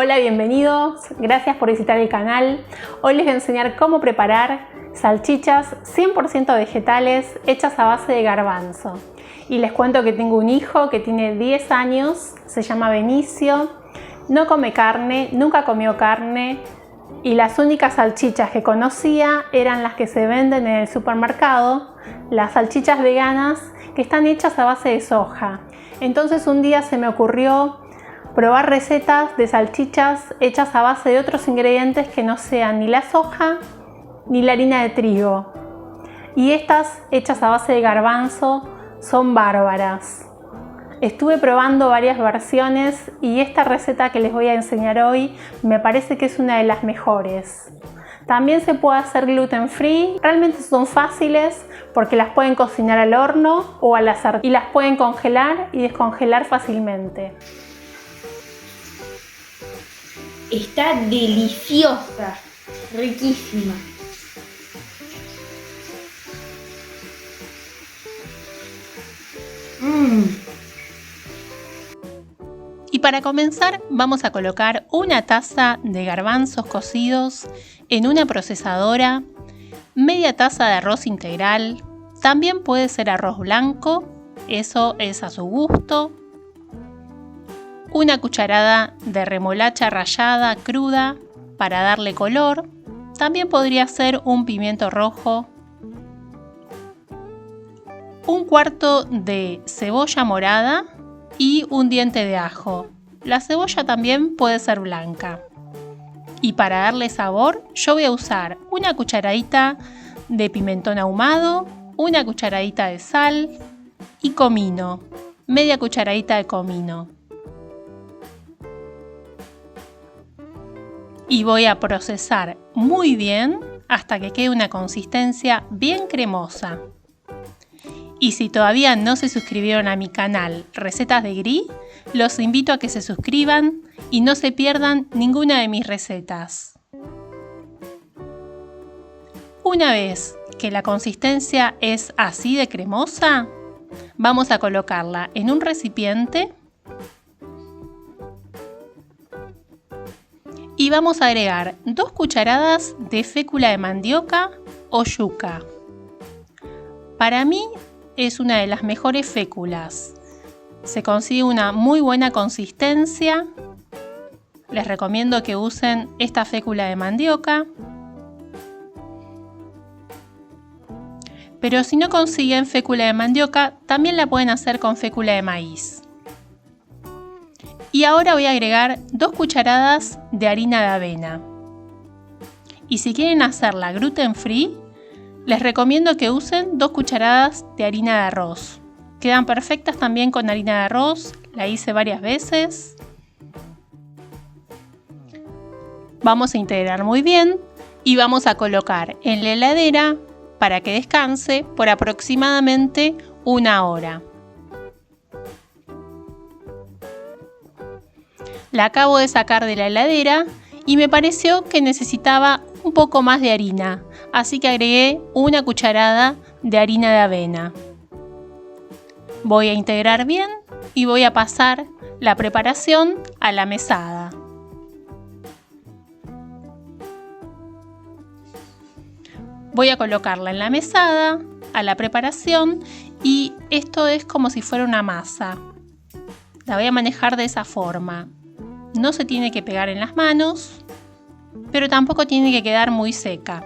Hola, bienvenidos, gracias por visitar el canal. Hoy les voy a enseñar cómo preparar salchichas 100% vegetales hechas a base de garbanzo. Y les cuento que tengo un hijo que tiene 10 años, se llama Benicio, no come carne, nunca comió carne y las únicas salchichas que conocía eran las que se venden en el supermercado, las salchichas veganas que están hechas a base de soja. Entonces un día se me ocurrió probar recetas de salchichas hechas a base de otros ingredientes que no sean ni la soja ni la harina de trigo. Y estas hechas a base de garbanzo son bárbaras. Estuve probando varias versiones y esta receta que les voy a enseñar hoy me parece que es una de las mejores. También se puede hacer gluten free, realmente son fáciles porque las pueden cocinar al horno o a la sartén y las pueden congelar y descongelar fácilmente. Está deliciosa, riquísima. Y para comenzar vamos a colocar una taza de garbanzos cocidos en una procesadora, media taza de arroz integral, también puede ser arroz blanco, eso es a su gusto, una cucharada de remolacha rallada cruda para darle color, también podría ser un pimiento rojo, un cuarto de cebolla morada y un diente de ajo. La cebolla también puede ser blanca. Y para darle sabor, yo voy a usar una cucharadita de pimentón ahumado, una cucharadita de sal y comino, media cucharadita de comino. Y voy a procesar muy bien hasta que quede una consistencia bien cremosa. Y si todavía no se suscribieron a mi canal Recetas de Gris, los invito a que se suscriban y no se pierdan ninguna de mis recetas. Una vez que la consistencia es así de cremosa, vamos a colocarla en un recipiente y vamos a agregar 2 cucharadas de fécula de mandioca o yuca. Para mí es una de las mejores féculas. Se consigue una muy buena consistencia. Les recomiendo que usen esta fécula de mandioca. Pero si no consiguen fécula de mandioca, también la pueden hacer con fécula de maíz. Y ahora voy a agregar 2 cucharadas de harina de avena. Y si quieren hacerla gluten free, les recomiendo que usen 2 cucharadas de harina de arroz. Quedan perfectas también con harina de arroz, la hice varias veces. Vamos a integrar muy bien y vamos a colocar en la heladera para que descanse por aproximadamente 1 hora. La acabo de sacar de la heladera y me pareció que necesitaba un poco más de harina, así que agregué 1 cucharada de harina de avena. Voy a integrar bien y voy a pasar la preparación a la mesada. Voy a colocarla en la mesada, a la preparación, y esto es como si fuera una masa. La voy a manejar de esa forma. No se tiene que pegar en las manos, pero tampoco tiene que quedar muy seca.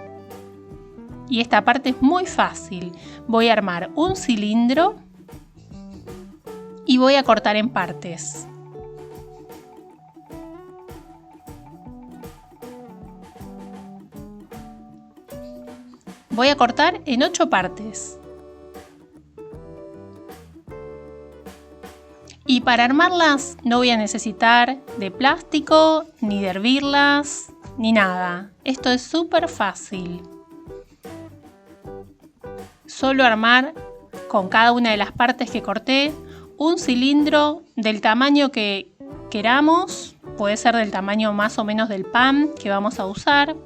Y esta parte es muy fácil. Voy a armar un cilindro y voy a cortar en partes. Voy a cortar en 8 partes. Y para armarlas no voy a necesitar de plástico, ni de hervirlas, ni nada. Esto es súper fácil. Solo armar con cada una de las partes que corté un cilindro del tamaño que queramos. Puede ser del tamaño más o menos del pan que vamos a usar.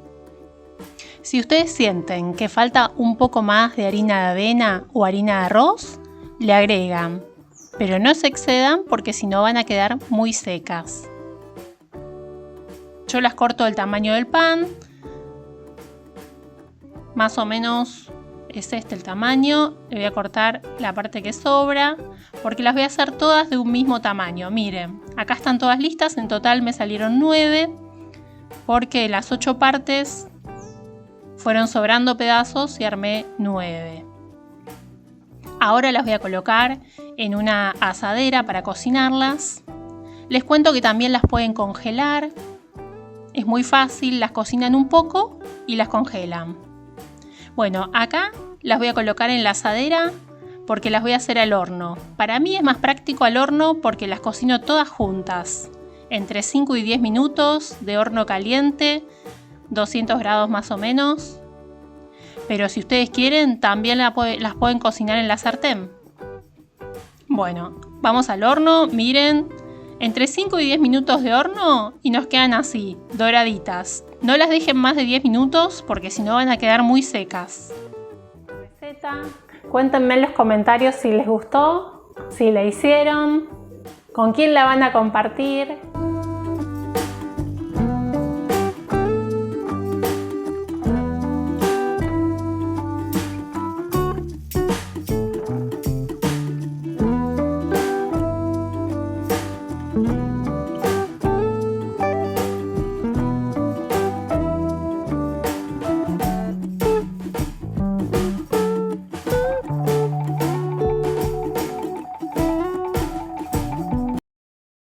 Si ustedes sienten que falta un poco más de harina de avena o harina de arroz, le agregan. Pero no se excedan porque si no van a quedar muy secas. Yo las corto del tamaño del pan. Más o menos es este el tamaño. Le voy a cortar la parte que sobra porque las voy a hacer todas de un mismo tamaño. Miren, acá están todas listas. En total me salieron 9 porque las 8 partes fueron sobrando pedazos y armé 9. Ahora las voy a colocar en una asadera para cocinarlas. Les cuento que también las pueden congelar. Es muy fácil, las cocinan un poco y las congelan. Bueno, acá las voy a colocar en la asadera porque las voy a hacer al horno. Para mí es más práctico al horno porque las cocino todas juntas. Entre 5 y 10 minutos de horno caliente, 200 grados más o menos. Pero si ustedes quieren, también las pueden cocinar en la sartén. Bueno, vamos al horno, miren. Entre 5 y 10 minutos de horno y nos quedan así, doraditas. No las dejen más de 10 minutos porque si no van a quedar muy secas. Receta. Cuéntenme en los comentarios si les gustó, si la hicieron, con quién la van a compartir.